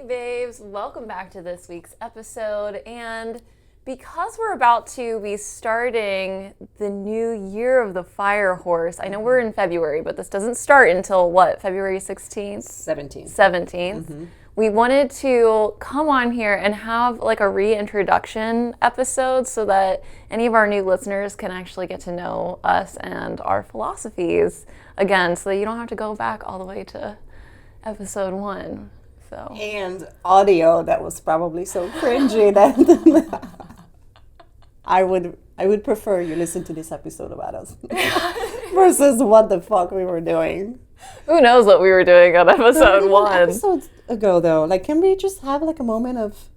babes, welcome back to this week's episode. And because we're about to be starting the new year of the fire horse, I know we're in February, but this doesn't start until what, February 16th? 17th. 17th. Mm-hmm. We wanted to come on here and have like a reintroduction episode so that any of our new listeners can actually get to know us and our philosophies again, so that you don't have to go back all the way to episode 1. So. And audio that was probably so cringy that I would prefer you listen to this episode about us versus what the fuck we were doing. Who knows what we were doing on episode 1? Episodes ago though, like, can we just have like a moment of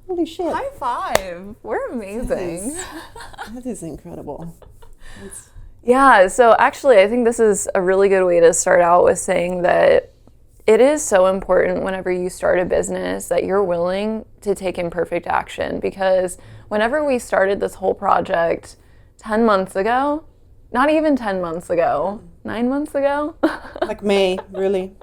holy shit? High five! We're amazing. That is incredible. Yeah. So actually, I think this is a really good way to start out with saying that it is so important whenever you start a business that you're willing to take imperfect action, because whenever we started this whole project 10 months ago, not even 10 months ago, 9 months ago. Like May, really?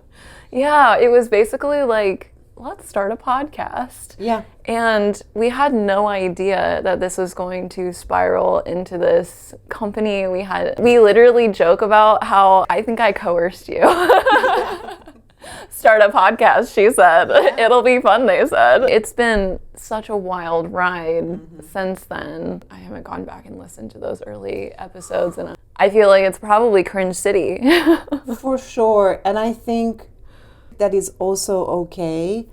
Yeah, it was basically like, let's start a podcast. Yeah. And we had no idea that this was going to spiral into this company. We literally joke about how I think I coerced you. Start a podcast, she said. Yeah. It'll be fun, they said. It's been such a wild ride since then. I haven't gone back and listened to those early episodes, and I feel like it's probably cringe city. For sure. And I think that is also okay,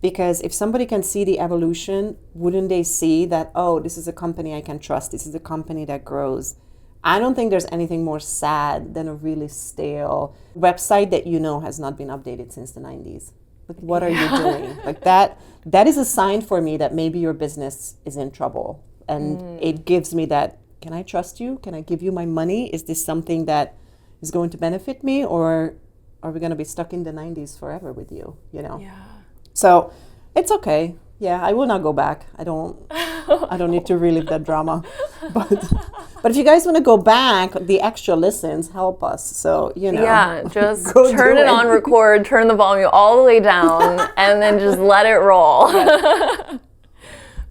because if somebody can see the evolution, wouldn't they see that, oh, this is a company I can trust, this is a company that grows? I don't think there's anything more sad than a really stale website that has not been updated since the 90s. Like, what are you doing? Like, that is a sign for me that maybe your business is in trouble. And it gives me that, can I trust you? Can I give you my money? Is this something that is going to benefit me? Or are we going to be stuck in the 90s forever with you, Yeah. So it's okay. Yeah, I will not go back. I don't need to relive that drama. But if you guys want to go back, the extra listens help us. So, Yeah, just turn it on record, turn the volume all the way down, and then just let it roll. Yeah.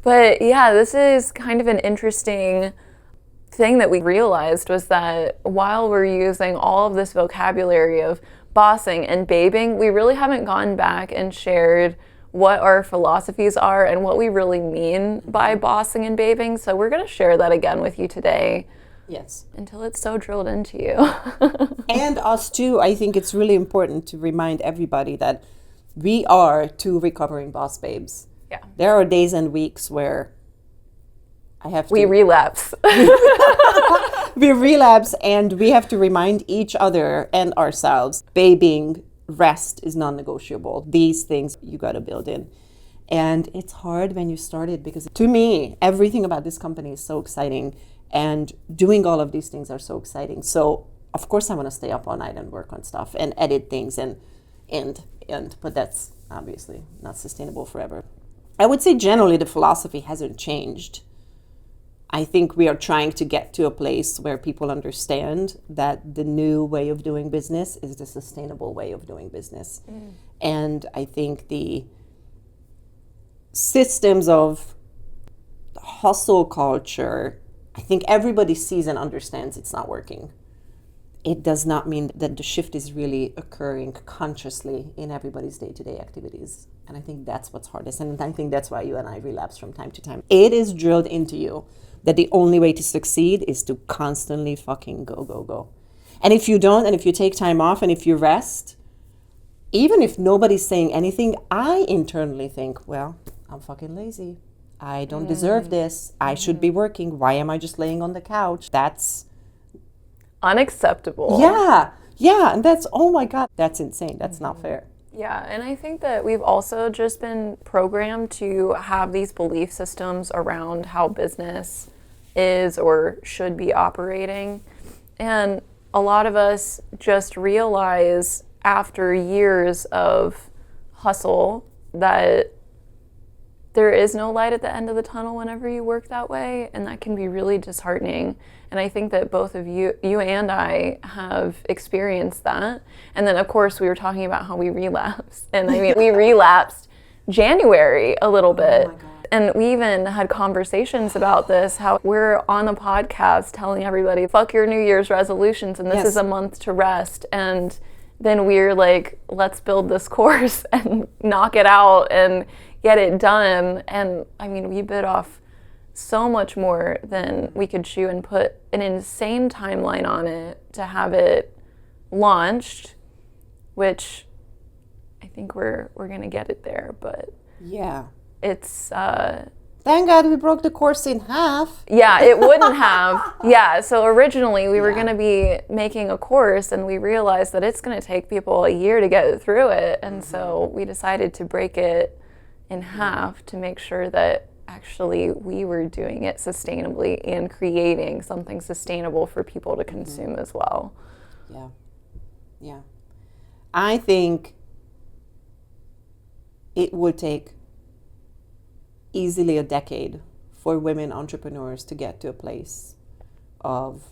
But yeah, this is kind of an interesting thing that we realized, was that while we're using all of this vocabulary of bossing and babing, we really haven't gone back and shared what our philosophies are and what we really mean by bossing and babing. So we're going to share that again with you today. Yes. Until it's so drilled into you. And us too. I think it's really important to remind everybody that we are two recovering boss babes. Yeah. There are days and weeks where we relapse. We relapse, and we have to remind each other and ourselves, babing, rest is non-negotiable. These things you got to build in. And it's hard when you start it, because to me, everything about this company is so exciting, and doing all of these things are so exciting. So of course I want to stay up all night and work on stuff and edit things and but that's obviously not sustainable forever. I would say generally the philosophy hasn't changed. I think we are trying to get to a place where people understand that the new way of doing business is the sustainable way of doing business. And I think the systems of hustle culture, I think everybody sees and understands it's not working. It does not mean that the shift is really occurring consciously in everybody's day-to-day activities. And I think that's what's hardest. And I think that's why you and I relapse from time to time. It is drilled into you that the only way to succeed is to constantly fucking go, go, go. And if you don't, and if you take time off, and if you rest, even if nobody's saying anything, I internally think, well, I'm fucking lazy. I don't deserve this. I should be working. Why am I just laying on the couch? That's unacceptable. Yeah. And that's, oh my God, that's insane. That's not fair. Yeah, and I think that we've also just been programmed to have these belief systems around how business is or should be operating. And a lot of us just realize after years of hustle that there is no light at the end of the tunnel whenever you work that way, and that can be really disheartening. And I think that both of you and I have experienced that. And then of course we were talking about how we relapsed. And I mean, we relapsed January a little bit. my God. And we even had conversations about this, how we're on a podcast telling everybody, fuck your New Year's resolutions, and this is a month to rest. And then we're like, let's build this course and knock it out and get it done. And I mean, we bit off so much more than we could chew and put an insane timeline on it to have it launched, which I think we're gonna get it there, but Yeah. it's Thank God we broke the course in half. yeah, it wouldn't have. Yeah, so originally we were gonna be making a course, and we realized that it's gonna take people a year to get through it, and so we decided to break it in half to make sure that actually we were doing it sustainably and creating something sustainable for people to consume as well. Yeah. Yeah. I think it would take easily a decade for women entrepreneurs to get to a place of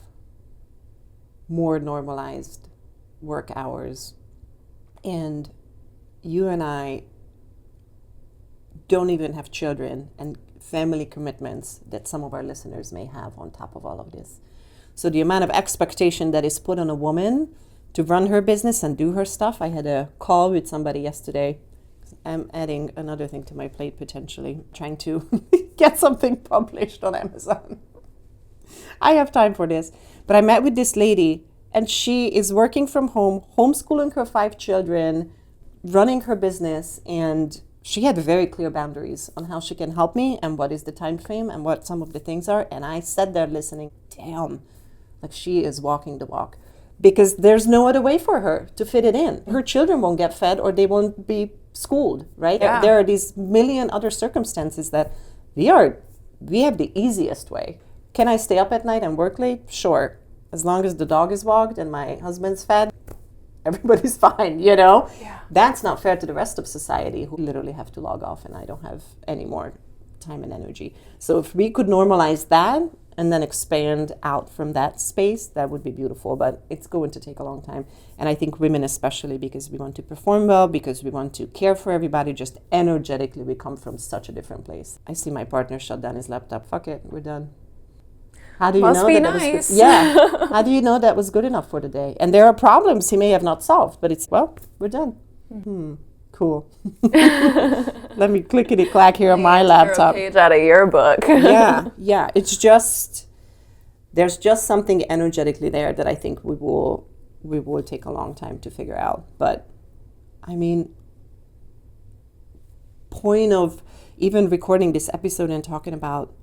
more normalized work hours. And you and I don't even have children and family commitments that some of our listeners may have on top of all of this. So the amount of expectation that is put on a woman to run her business and do her stuff. I had a call with somebody yesterday. I'm adding another thing to my plate potentially, trying to get something published on Amazon. I have time for this. But I met with this lady, and she is working from home, homeschooling her 5 children, running her business, and she had very clear boundaries on how she can help me and what is the time frame and what some of the things are. And I sat there listening, damn, like she is walking the walk. Because there's no other way for her to fit it in. Her children won't get fed or they won't be schooled, right? Yeah. There are these million other circumstances that we have the easiest way. Can I stay up at night and work late? Sure. As long as the dog is walked and my husband's fed, everybody's fine, you know? Yeah. That's not fair to the rest of society who literally have to log off, and I don't have any more time and energy. So if we could normalize that and then expand out from that space, that would be beautiful, but it's going to take a long time. And I think women especially, because we want to perform well, because we want to care for everybody, just energetically we come from such a different place. I see my partner shut down his laptop. Fuck it, we're done. How do you Must know be that nice. that was good? Yeah. How do you know that was good enough for the day? And there are problems he may have not solved, but it's, well, we're done. Cool. Let me clickety clack here on my laptop. Page out of your book. Yeah. It's just, there's just something energetically there that I think we will take a long time to figure out. But I mean, point of even recording this episode and talking about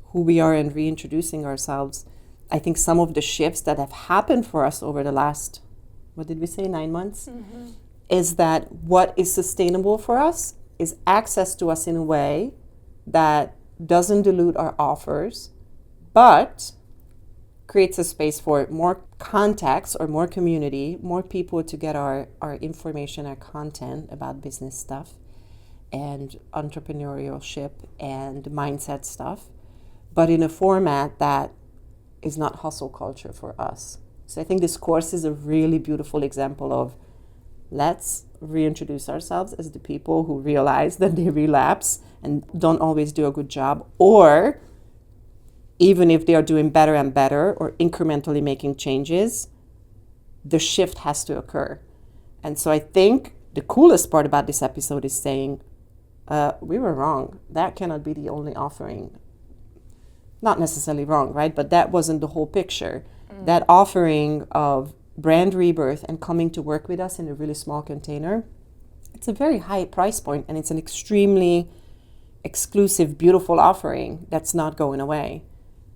who we are and reintroducing ourselves, I think some of the shifts that have happened for us over the last, what did we say, 9 months? Is that what is sustainable for us is access to us in a way that doesn't dilute our offers, but creates a space for more contacts or more community, more people to get our information, our content about business stuff and entrepreneurship and mindset stuff, but in a format that is not hustle culture for us. So I think this course is a really beautiful example of let's reintroduce ourselves as the people who realize that they relapse and don't always do a good job, or even if they are doing better and better or incrementally making changes, the shift has to occur. And so I think the coolest part about this episode is saying, we were wrong. That cannot be the only offering. Not necessarily wrong, right? But that wasn't the whole picture. That offering of brand rebirth and coming to work with us in a really small container, it's a very high price point and it's an extremely exclusive, beautiful offering that's not going away.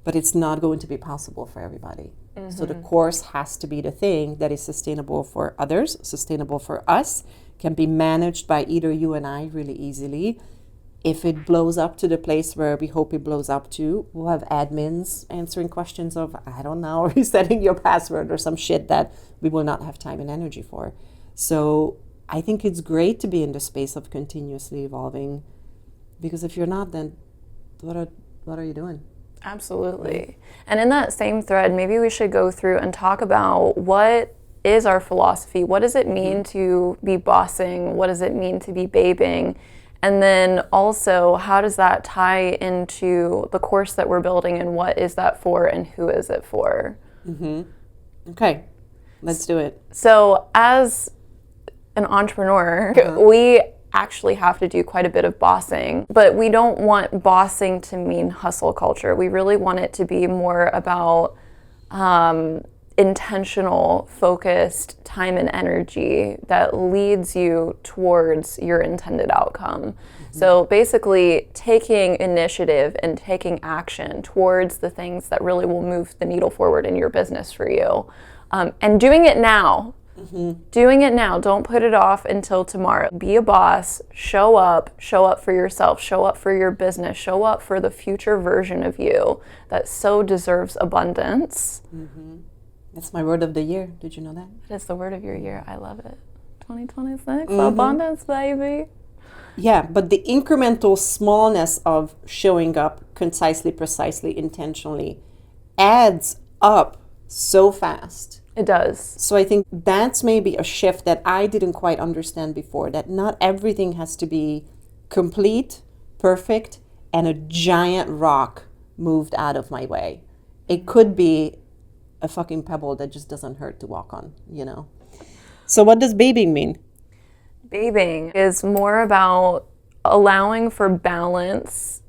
But it's not going to be possible for everybody. So the course has to be the thing that is sustainable for others, sustainable for us, can be managed by either you and I really easily. If it blows up to the place where we hope it blows up to, we'll have admins answering questions of, I don't know, resetting your password or some shit that we will not have time and energy for. So I think it's great to be in the space of continuously evolving, because if you're not, then what are you doing? Absolutely. And in that same thread, maybe we should go through and talk about what is our philosophy? What does it mean to be bossing? What does it mean to be babing? And then also, how does that tie into the course that we're building, and what is that for and who is it for? Okay, let's do it. So as an entrepreneur, we actually have to do quite a bit of bossing, but we don't want bossing to mean hustle culture. We really want it to be more about intentional, focused time and energy that leads you towards your intended outcome. So basically taking initiative and taking action towards the things that really will move the needle forward in your business for you. And doing it now. Doing it now. Don't put it off until tomorrow. Be a boss. Show up for yourself, show up for your business, show up for the future version of you that so deserves abundance. That's my word of the year. Did you know that? It is the word of your year. I love it. 2026, abundance, baby. Yeah, but the incremental smallness of showing up concisely, precisely, intentionally adds up so fast. It does. So I think that's maybe a shift that I didn't quite understand before, that not everything has to be complete, perfect, and a giant rock moved out of my way. It could be a fucking pebble that just doesn't hurt to walk on, you know? So what does babying mean? Babying is more about allowing for balance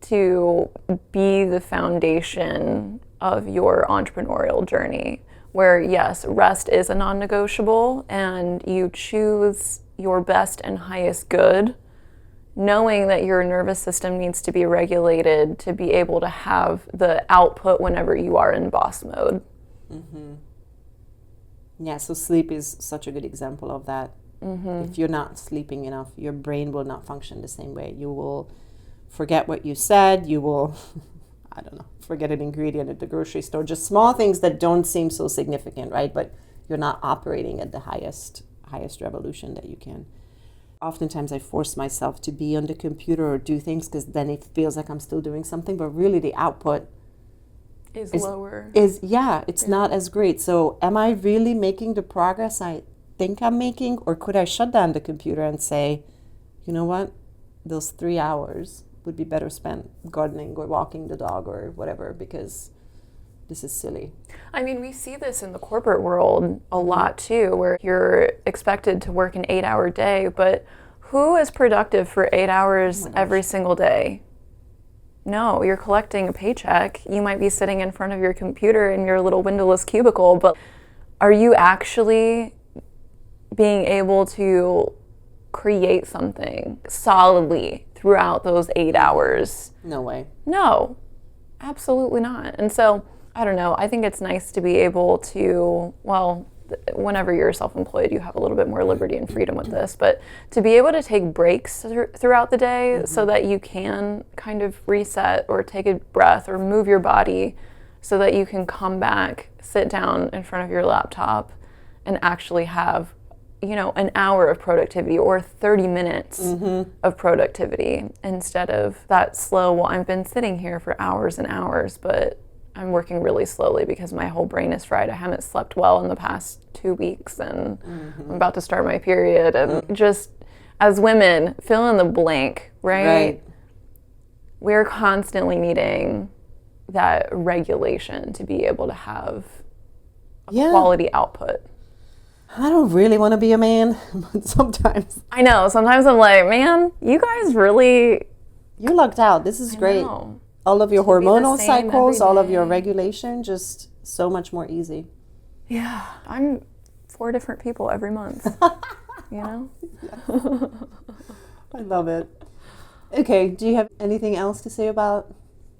to be the foundation of your entrepreneurial journey, where yes, rest is a non-negotiable and you choose your best and highest good, knowing that your nervous system needs to be regulated to be able to have the output whenever you are in boss mode. Yeah, so sleep is such a good example of that. If you're not sleeping enough, your brain will not function the same way. You will forget what you said. You will, I don't know, forget an ingredient at the grocery store. Just small things that don't seem so significant, right? But you're not operating at the highest revolution that you can. Oftentimes I force myself to be on the computer or do things because then it feels like I'm still doing something, but really the output is lower. It's not as great. So am I really making the progress I think I'm making? Or could I shut down the computer and say, you know what, those 3 hours would be better spent gardening or walking the dog or whatever, because this is silly. I mean, we see this in the corporate world a lot too, where you're expected to work an 8-hour day, but who is productive for 8 hours every single day? No, you're collecting a paycheck. You might be sitting in front of your computer in your little windowless cubicle, but are you actually being able to create something solidly throughout those 8 hours? No way. No, absolutely not. And so, I don't know, I think it's nice to be able to, well, whenever you're self-employed, you have a little bit more liberty and freedom with this, but to be able to take breaks throughout the day so that you can kind of reset or take a breath or move your body so that you can come back, sit down in front of your laptop and actually have, you know, an hour of productivity or 30 minutes of productivity instead of that slow, well, I've been sitting here for hours and hours, but I'm working really slowly because my whole brain is fried. I haven't slept well in the past 2 weeks and I'm about to start my period. And just as women, fill in the blank, right? We're constantly needing that regulation to be able to have a quality output. I don't really want to be a man, but sometimes. I know. Sometimes I'm like, man, you guys really... You're lucked out. This is great. Know. All of your hormonal cycles, all of your day. regulation, just so much more easy. Yeah, I'm 4 different people every month, you know? I love it. Okay, do you have anything else to say about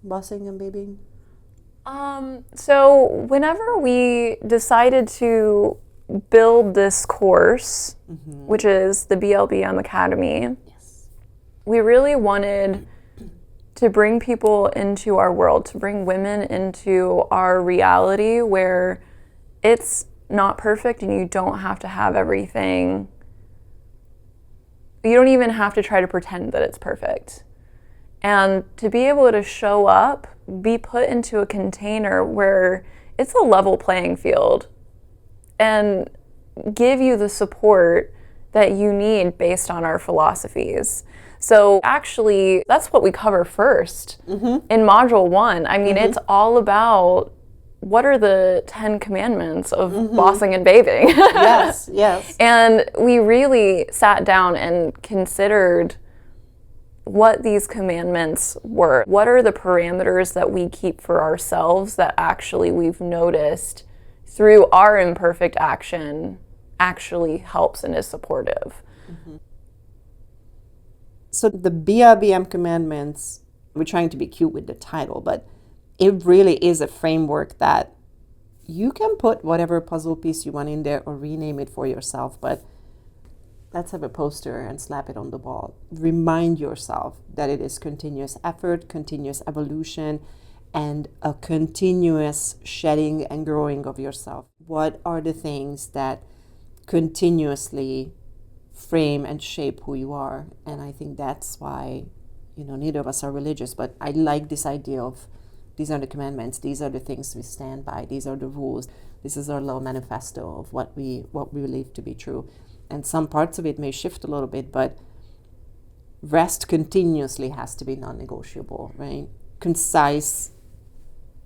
bossing and babying? So whenever we decided to build this course, which is the BLBM Academy, we really wanted to bring people into our world, to bring women into our reality where it's not perfect and you don't have to have everything. You don't even have to try to pretend that it's perfect. And to be able to show up, be put into a container where it's a level playing field and give you the support that you need based on our philosophies. So actually, that's what we cover first in Module 1. I mean, it's all about what are the 10 commandments of bossing and bathing. Yes, yes. And we really sat down and considered what these commandments were. What are the parameters that we keep for ourselves that actually we've noticed through our imperfect action actually helps and is supportive. So the BLBM Commandments, we're trying to be cute with the title, but it really is a framework that you can put whatever puzzle piece you want in there or rename it for yourself, but let's have a poster and slap it on the wall. Remind yourself that it is continuous effort, continuous evolution, and a continuous shedding and growing of yourself. What are the things that continuously frame and shape who you are? And I think that's why, neither of us are religious, but I like this idea of these are the commandments, these are the things we stand by, these are the rules, this is our little manifesto of what we believe to be true. And some parts of it may shift a little bit, but rest continuously has to be non-negotiable, right? Concise,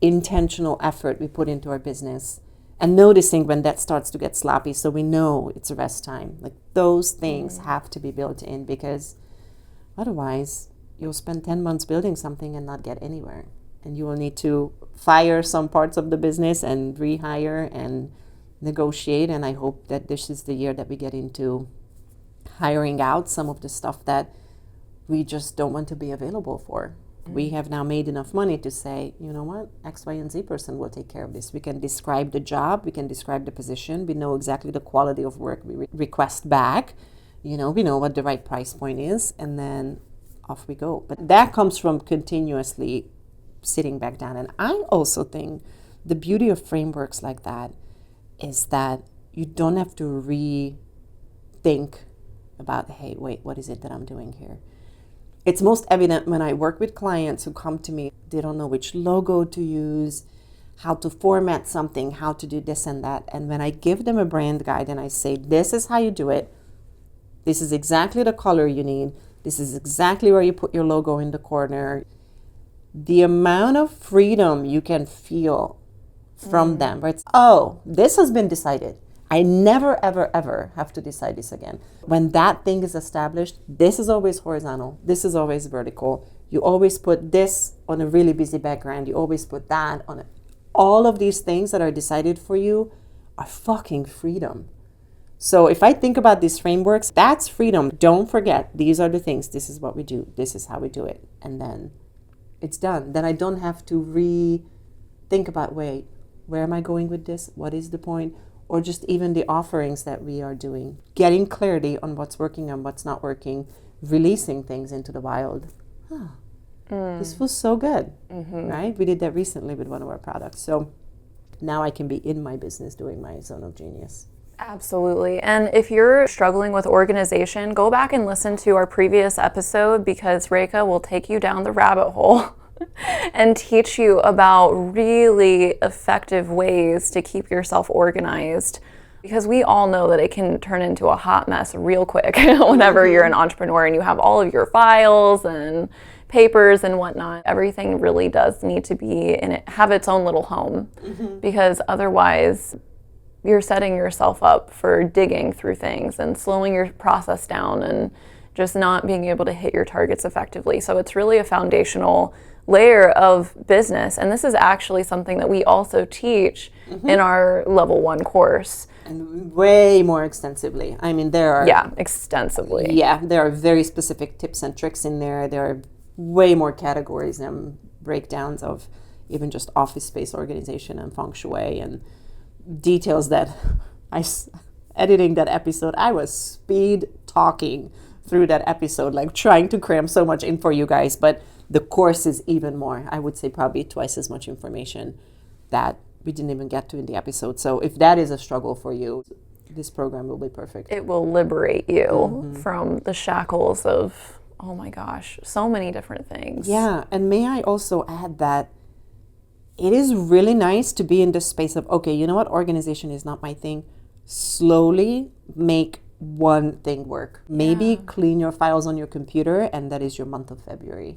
intentional effort we put into our business, and noticing when that starts to get sloppy so we know it's a rest time. Like those things have to be built in, because otherwise you'll spend 10 months building something and not get anywhere. And you will need to fire some parts of the business and rehire and negotiate. And I hope that this is the year that we get into hiring out some of the stuff that we just don't want to be available for. We have now made enough money to say, you know what, X, Y, and Z person will take care of this. We can describe the job, we can describe the position, we know exactly the quality of work we request back, we know what the right price point is, and then off we go. But that comes from continuously sitting back down. And I also think the beauty of frameworks like that is that you don't have to rethink about, hey, wait, what is it that I'm doing here? It's most evident when I work with clients who come to me, they don't know which logo to use, how to format something, how to do this and that. And when I give them a brand guide and I say, this is how you do it, this is exactly the color you need, this is exactly where you put your logo in the corner, the amount of freedom you can feel from them, right? Oh, this has been decided. I never, ever, ever have to decide this again. When that thing is established, this is always horizontal. This is always vertical. You always put this on a really busy background. You always put that on it. All of these things that are decided for you are fucking freedom. So if I think about these frameworks, that's freedom. Don't forget, these are the things. This is what we do. This is how we do it. And then it's done. Then I don't have to think about, wait, where am I going with this? What is the point? Or just even the offerings that we are doing. Getting clarity on what's working and what's not working. Releasing things into the wild. This feels so good, right? We did that recently with one of our products. So now I can be in my business doing my zone of genius. Absolutely. And if you're struggling with organization, go back and listen to our previous episode, because Rekha will take you down the rabbit hole and teach you about really effective ways to keep yourself organized. Because we all know that it can turn into a hot mess real quick whenever you're an entrepreneur and you have all of your files and papers and whatnot. Everything really does need to be in it, have its own little home, because otherwise you're setting yourself up for digging through things and slowing your process down and just not being able to hit your targets effectively. So it's really a foundational layer of business. And this is actually something that we also teach in our level 1 course. And way more extensively. I mean, there are... Yeah, extensively. Yeah, there are very specific tips and tricks in there. There are way more categories and breakdowns of even just office space organization and feng shui and details that editing that episode, I was speed talking through that episode, like trying to cram so much in for you guys. But the course is even more. I would say probably twice as much information that we didn't even get to in the episode. So if that is a struggle for you, this program will be perfect. It will liberate you from the shackles of, oh my gosh, so many different things. Yeah, and may I also add that it is really nice to be in the space of, okay, you know what, organization is not my thing. Slowly make one thing work. Maybe Yeah. clean your files on your computer, and that is your month of February.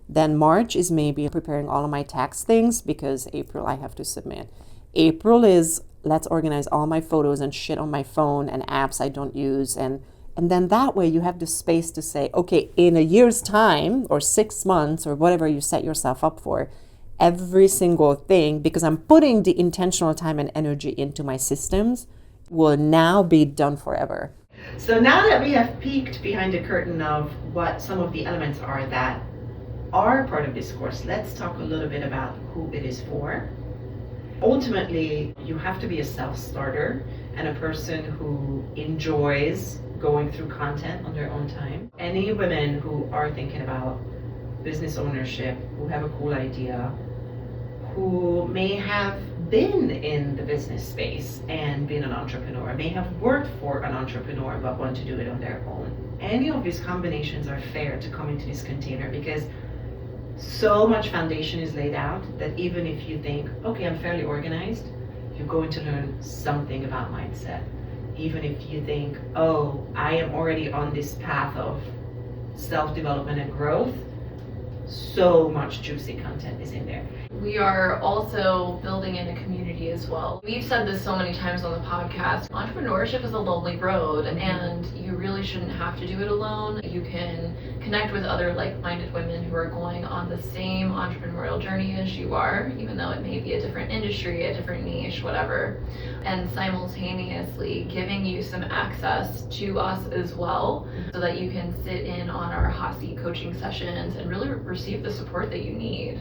Then March is maybe preparing all of my tax things, because April I have to submit. April is let's organize all my photos and shit on my phone and apps I don't use. And then that way you have the space to say, okay, in a year's time or 6 months or whatever you set yourself up for, every single thing, because I'm putting the intentional time and energy into my systems, will now be done forever. So now that we have peeked behind the curtain of what some of the elements are that are part of this course, let's talk a little bit about who it is for. Ultimately, you have to be a self-starter and a person who enjoys going through content on their own time. Any women who are thinking about business ownership, who have a cool idea, who may have been in the business space and been an entrepreneur, may have worked for an entrepreneur but want to do it on their own. Any of these combinations are fair to come into this container, because so much foundation is laid out that even if you think, okay, I'm fairly organized, you're going to learn something about mindset. Even if you think, oh, I am already on this path of self-development and growth, so much juicy content is in there. We are also building in a community as well. We've said this so many times on the podcast. Entrepreneurship is a lonely road, and you really shouldn't have to do it alone. You can connect with other like-minded women who are going on the same entrepreneurial journey as you are, even though it may be a different industry, a different niche, whatever, and simultaneously giving you some access to us as well, so that you can sit in on our hot seat coaching sessions and really receive the support that you need.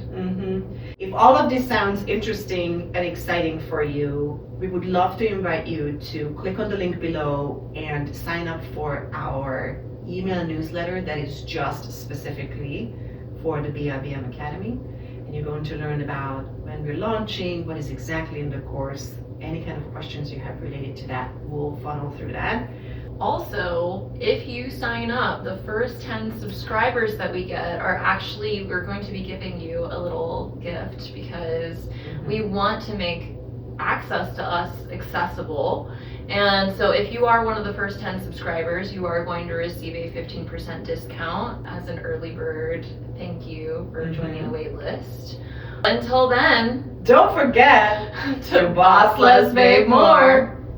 If all of this sounds interesting and exciting for you, we would love to invite you to click on the link below and sign up for our email newsletter that is just specifically for the BLBM Academy. And you're going to learn about when we're launching, what is exactly in the course, any kind of questions you have related to that, we'll funnel through that. Also, if you sign up, the first 10 subscribers that we get are actually, we're going to be giving you a little gift, because we want to make access to us accessible. And so if you are one of the first 10 subscribers, you are going to receive a 15% discount as an early bird thank you for joining the wait list. Until then, Don't forget to boss less, babe more.